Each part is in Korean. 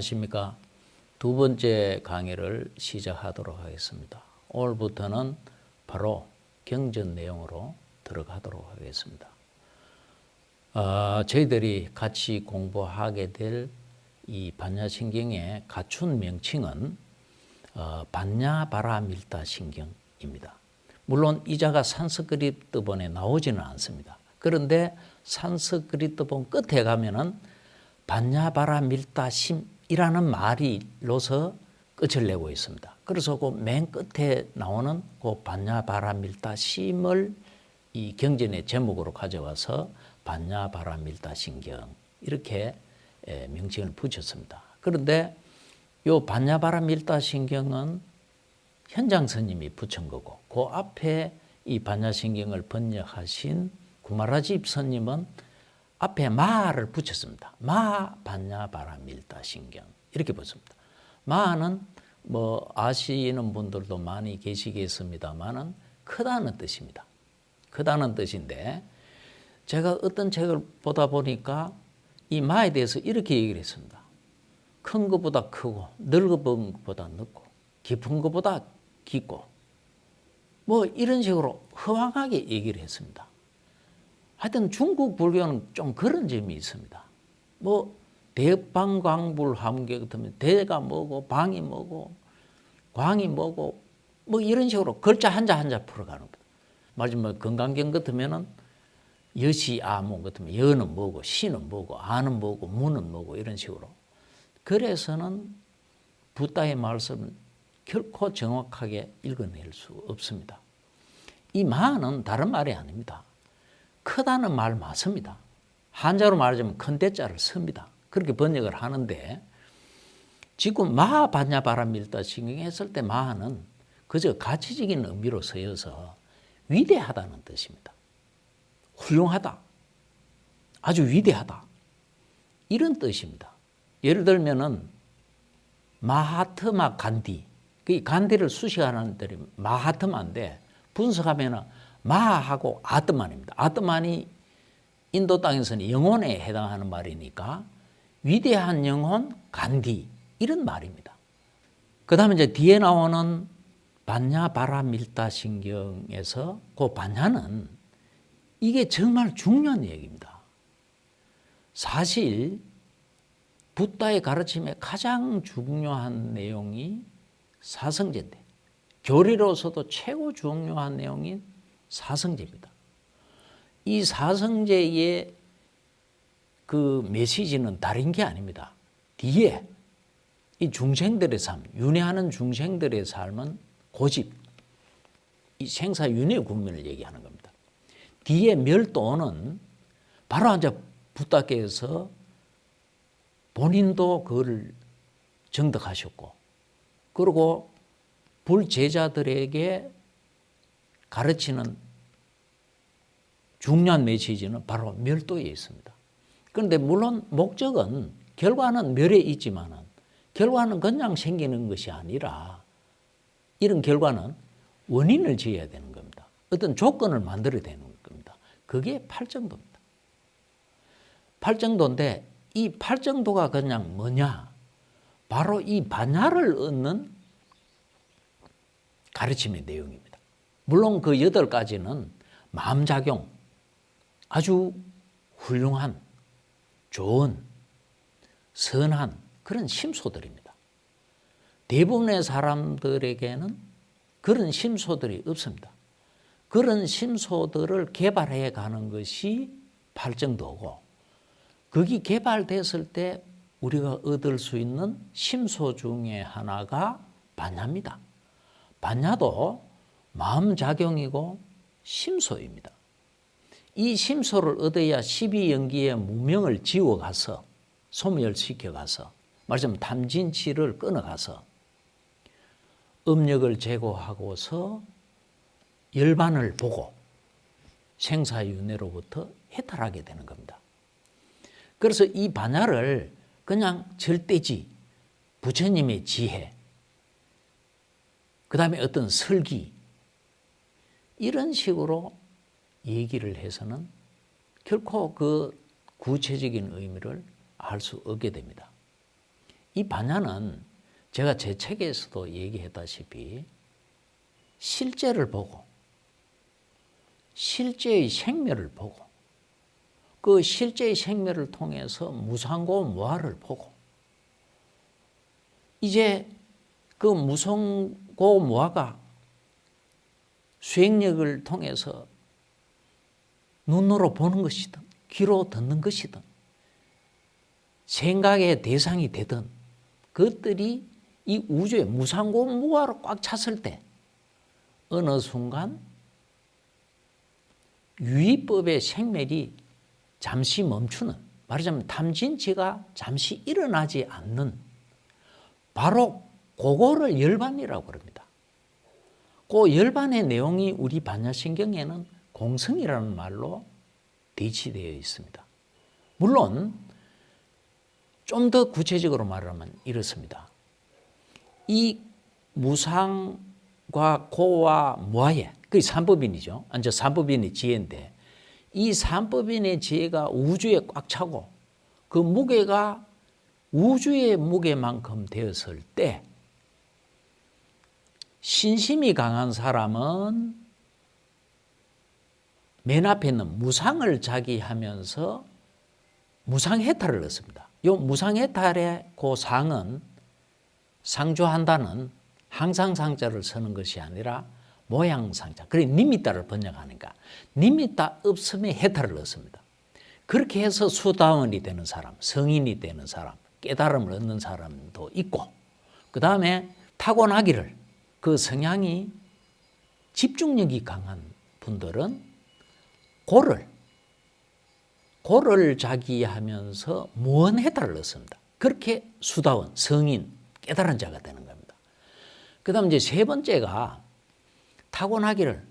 안녕하십니까. 두 번째 강의를 시작하도록 하겠습니다. 오늘부터는 바로 경전 내용으로 들어가도록 하겠습니다. 저희들이 같이 공부하게 될 이 반야신경의 갖춘 명칭은 반야바라밀다신경입니다. 물론 이 자가 산스크리트본에 나오지는 않습니다. 그런데 산스크리트본 끝에 가면은 반야바라밀다심이라는 말이로서 끝을 내고 있습니다. 그래서 그 맨 끝에 나오는 그 반야바라밀다심을 이 경전의 제목으로 가져와서 반야바라밀다신경 이렇게 명칭을 붙였습니다. 그런데 이 반야바라밀다신경은 현장 스님이 붙인 거고 그 앞에 이 반야신경을 번역하신 구마라집 스님은 앞에 마를 붙였습니다. 마 반야바라밀다신경 이렇게 붙습니다. 마는 뭐 아시는 분들도 많이 계시겠습니다만은 크다는 뜻입니다. 크다는 뜻인데 제가 어떤 책을 보다 보니까 이 마에 대해서 이렇게 얘기를 했습니다. 큰 것보다 크고 넓은 것보다 넓고 깊은 것보다 깊고 뭐 이런 식으로 허황하게 얘기를 했습니다. 하여튼 중국 불교는 좀 그런 점이 있습니다. 뭐 대방광불함계 같으면 대가 뭐고 방이 뭐고 광이 뭐고 뭐 이런 식으로 글자 한자 한자 풀어가는 겁니다. 마지막 건강경 같으면은 여시 아무 같으면 여는 뭐고 시는 뭐고 아는 뭐고 무는 뭐고 이런 식으로. 그래서는 부다의 말씀을 결코 정확하게 읽어낼 수 없습니다. 이 마는 다른 말이 아닙니다. 크다는 말 맞습니다. 한자로 말하자면 큰 대자를 씁니다. 그렇게 번역을 하는데 지금 마 반야바라밀다신경 했을 때 마는 그저 가치적인 의미로 쓰여서 위대하다는 뜻입니다. 훌륭하다. 아주 위대하다. 이런 뜻입니다. 예를 들면은 마하트마 간디. 그 간디를 수식하는 들이 마하트마인데 분석하면은 마하고 아트만입니다. 아트만이 인도 땅에서는 영혼에 해당하는 말이니까 위대한 영혼 간디 이런 말입니다. 그 다음에 이제 뒤에 나오는 반야바라밀다신경에서 그 반야는 이게 정말 중요한 얘기입니다. 사실 부다의 가르침에 가장 중요한 내용이 사성제인데 교리로서도 최고 중요한 내용인 사성제입니다. 이 사성제의 그 메시지는 다른 게 아닙니다. 뒤에 이 중생들의 삶, 윤회하는 중생들의 삶은 고집, 이 생사윤회 국면을 얘기하는 겁니다. 뒤에 멸도는 바로 이제 부다께서 본인도 그걸 정득하셨고 그리고 불제자들에게 가르치는 중요한 메시지는 바로 멸도에 있습니다. 그런데 물론 목적은 결과는 멸에 있지만은 결과는 그냥 생기는 것이 아니라 이런 결과는 원인을 지어야 되는 겁니다. 어떤 조건을 만들어야 되는 겁니다. 그게 팔정도입니다. 팔정도인데 이 팔정도가 그냥 뭐냐? 바로 이 반야를 얻는 가르침의 내용입니다. 물론 그 8가지는 마음작용, 아주 훌륭한, 좋은, 선한 그런 심소들입니다. 대부분의 사람들에게는 그런 심소들이 없습니다. 그런 심소들을 개발해 가는 것이 팔정도고 그게 개발됐을 때 우리가 얻을 수 있는 심소 중에 하나가 반야입니다. 반야도 마음작용이고 심소입니다. 이 심소를 얻어야 12연기의 무명을 지워가서 소멸시켜가서 말하자면 탐진치를 끊어가서 음력을 제거하고서 열반을 보고 생사윤회로부터 해탈하게 되는 겁니다. 그래서 이 반야를 그냥 절대지, 부처님의 지혜, 그 다음에 어떤 설기 이런 식으로 얘기를 해서는 결코 그 구체적인 의미를 알 수 없게 됩니다. 이 반야는 제가 제 책에서도 얘기했다시피 실제를 보고 실제의 생멸을 보고 그 실제의 생멸을 통해서 무상고 무아를 보고 이제 그 무상고 무아가 수행력을 통해서 눈으로 보는 것이든 귀로 듣는 것이든 생각의 대상이 되든 그것들이 이 우주의 무상고 무아로 꽉 찼을 때 어느 순간 유의법의 생멸이 잠시 멈추는, 말하자면 탐진치가 잠시 일어나지 않는 바로 그거를 열반이라고 그럽니다. 그 열반의 내용이 우리 반야신경에는 공성이라는 말로 대치되어 있습니다. 물론 좀 더 구체적으로 말하면 이렇습니다. 이 무상과 고와 무아의 그게 삼법인이죠. 이제 삼법인의 지혜인데 이 삼법인의 지혜가 우주에 꽉 차고 그 무게가 우주의 무게만큼 되었을 때 신심이 강한 사람은 맨 앞에 있는 무상을 자기하면서 무상해탈을 얻습니다. 이 무상해탈의 그 상은 상조한다는 항상상자를 쓰는 것이 아니라 모양상자. 그래 니미따를 번역하니까 니미따 없음의 해탈을 얻습니다. 그렇게 해서 수다원이 되는 사람, 성인이 되는 사람, 깨달음을 얻는 사람도 있고 그 다음에 타고나기를 그 성향이 집중력이 강한 분들은 고를 자기하면서 무언해탈을 얻습니다. 그렇게 수다원, 성인, 깨달은 자가 되는 겁니다. 그 다음 이제 세 번째가 타고나기를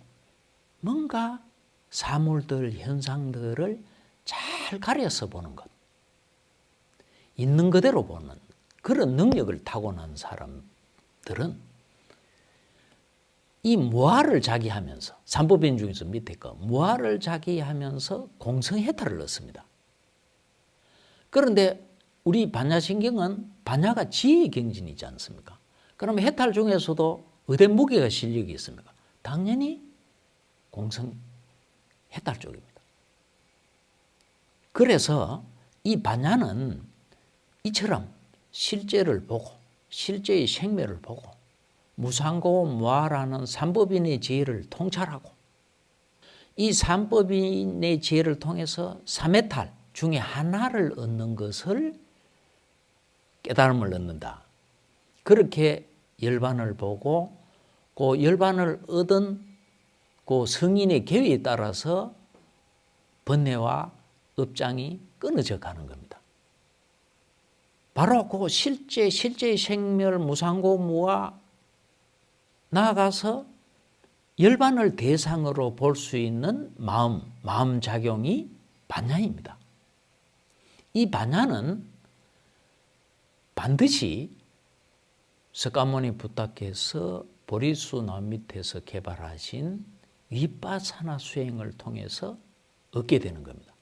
뭔가 사물들, 현상들을 잘 가려서 보는 것. 있는 그대로 보는 그런 능력을 타고난 사람들은 이 무아를 자기하면서 삼법인 중에서 밑에 거 무아를 자기하면서 공성해탈을 얻습니다. 그런데 우리 반야신경은 반야가 지혜의 경진이지 않습니까? 그럼 해탈 중에서도 어디 무게가 실력이 있습니까? 당연히 공성해탈 쪽입니다. 그래서 이 반야는 이처럼 실제를 보고 실제의 생멸을 보고 무상고 무아라는 삼법인의 지혜를 통찰하고 이 삼법인의 지혜를 통해서 삼해탈 중에 하나를 얻는 것을 깨달음을 얻는다. 그렇게 열반을 보고 그 열반을 얻은 그 성인의 계획에 따라서 번뇌와 업장이 끊어져 가는 겁니다. 바로 그 실제의 생멸 무상고 무아 나아가서 열반을 대상으로 볼 수 있는 마음작용이 반야입니다. 이 반야는 반드시 석가모니 부탁해서 보리수 나무 밑에서 개발하신 위파사나 수행을 통해서 얻게 되는 겁니다.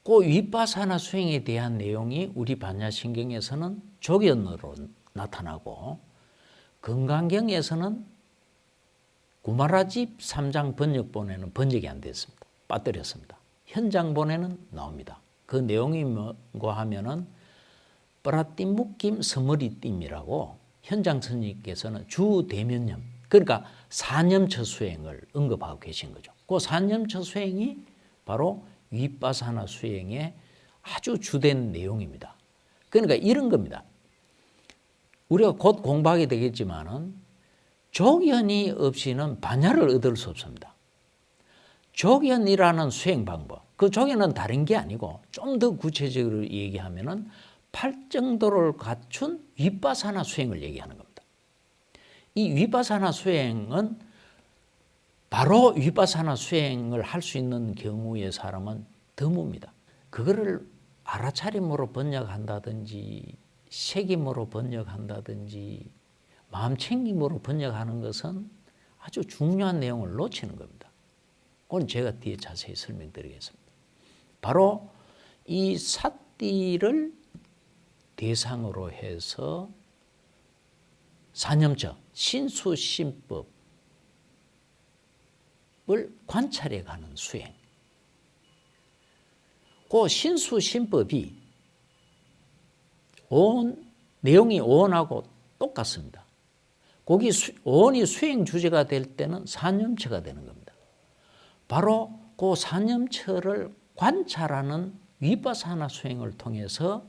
그 위파사나 수행에 대한 내용이 우리 반야신경에서는 조견으로 나타나고 건강경에서는 구마라집 3장 번역본에는 번역이 안 됐습니다. 빠뜨렸습니다. 현장본에는 나옵니다. 그 내용이 뭔가 하면은 프라띠묵김 서머리띠이라고 현장 스님께서는 주대면념 그러니까 사념처 수행을 언급하고 계신 거죠. 그 사념처 수행이 바로 위파사나 수행의 아주 주된 내용입니다. 그러니까 이런 겁니다. 우리가 곧 공부하게 되겠지만은 조견이 없이는 반야를 얻을 수 없습니다. 조견이라는 수행 방법, 그 조견은 다른 게 아니고 좀 더 구체적으로 얘기하면은 팔정도를 갖춘 위파사나 수행을 얘기하는 겁니다. 이 위파사나 수행은 바로 위파사나 수행을 할 수 있는 경우의 사람은 드뭅니다. 그거를 알아차림으로 번역한다든지 책임으로 번역한다든지 마음챙김으로 번역하는 것은 아주 중요한 내용을 놓치는 겁니다. 그건 제가 뒤에 자세히 설명드리겠습니다. 바로 이 사띠를 대상으로 해서 사념처 신수신법을 관찰해가는 수행. 그 신수신법이 내용이 오온하고 똑같습니다. 거기 오온이 수행 주제가 될 때는 사념처가 되는 겁니다. 바로 그 사념처를 관찰하는 위파사나 수행을 통해서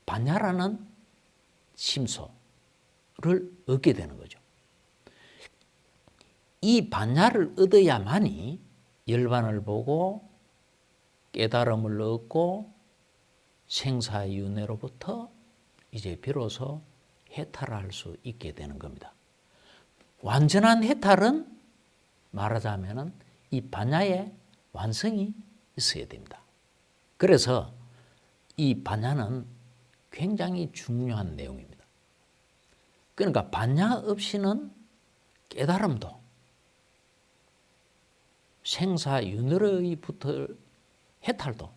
반야라는 심소를 얻게 되는 거죠. 이 반야를 얻어야만이 열반을 보고 깨달음을 얻고 생사윤회로부터 이제 비로소 해탈을 할 수 있게 되는 겁니다. 완전한 해탈은 말하자면 이 반야의 완성이 있어야 됩니다. 그래서 이 반야는 굉장히 중요한 내용입니다. 그러니까 반야 없이는 깨달음도 생사윤회로부터 해탈도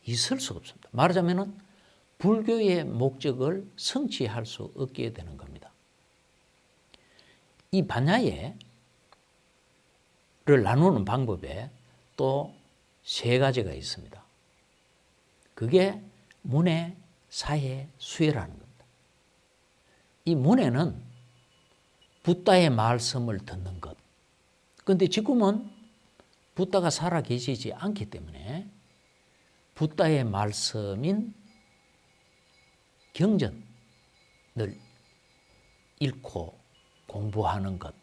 있을 수가 없습니다. 말하자면 불교의 목적을 성취할 수 없게 되는 겁니다. 이 반야를 나누는 방법에 또 세 가지가 있습니다. 그게 문회, 사회, 수회라는 겁니다. 이 문회는 붓다의 말씀을 듣는 것. 그런데 지금은 붓다가 살아계시지 않기 때문에 붓다의 말씀인 경전을 읽고 공부하는 것.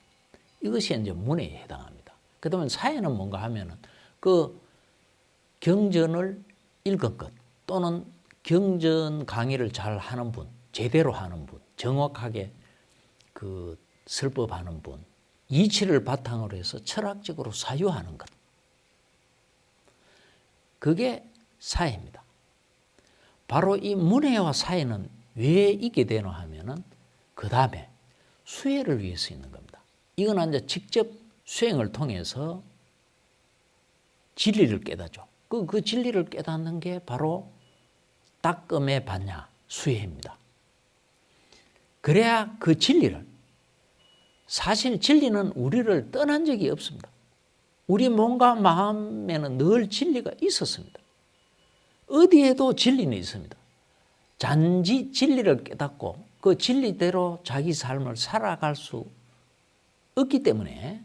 이것이 이제 문회에 해당합니다. 그 다음에 사회는 뭔가 하면은 그 경전을 읽은 것 또는 경전 강의를 잘 하는 분, 제대로 하는 분, 정확하게 그 설법하는 분, 이치를 바탕으로 해서 철학적으로 사유하는 것. 그게 사회입니다. 바로 이 문회와 사회는 왜 있게 되노 하면은 그 다음에 수혜를 위해서 있는 겁니다. 이건 이제 직접 수행을 통해서 진리를 깨닫죠. 그 진리를 깨닫는 게 바로 따끔의 반야, 수혜입니다. 그래야 그 진리를, 사실 진리는 우리를 떠난 적이 없습니다. 우리 몸과 마음에는 늘 진리가 있었습니다. 어디에도 진리는 있습니다. 단지 진리를 깨닫고 그 진리대로 자기 삶을 살아갈 수 없기 때문에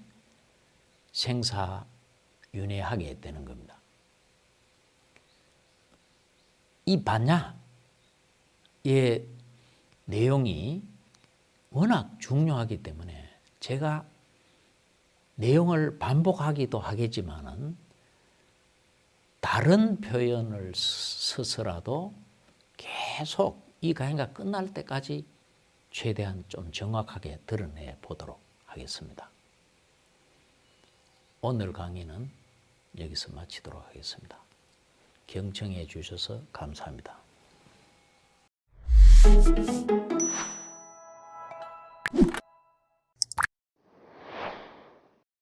생사윤회하게 되는 겁니다. 이 반야의 내용이 워낙 중요하기 때문에 제가 내용을 반복하기도 하겠지만은 다른 표현을 써서라도 계속 이 강의가 끝날 때까지 최대한 좀 정확하게 드러내 보도록 하겠습니다. 오늘 강의는 여기서 마치도록 하겠습니다. 경청해 주셔서 감사합니다.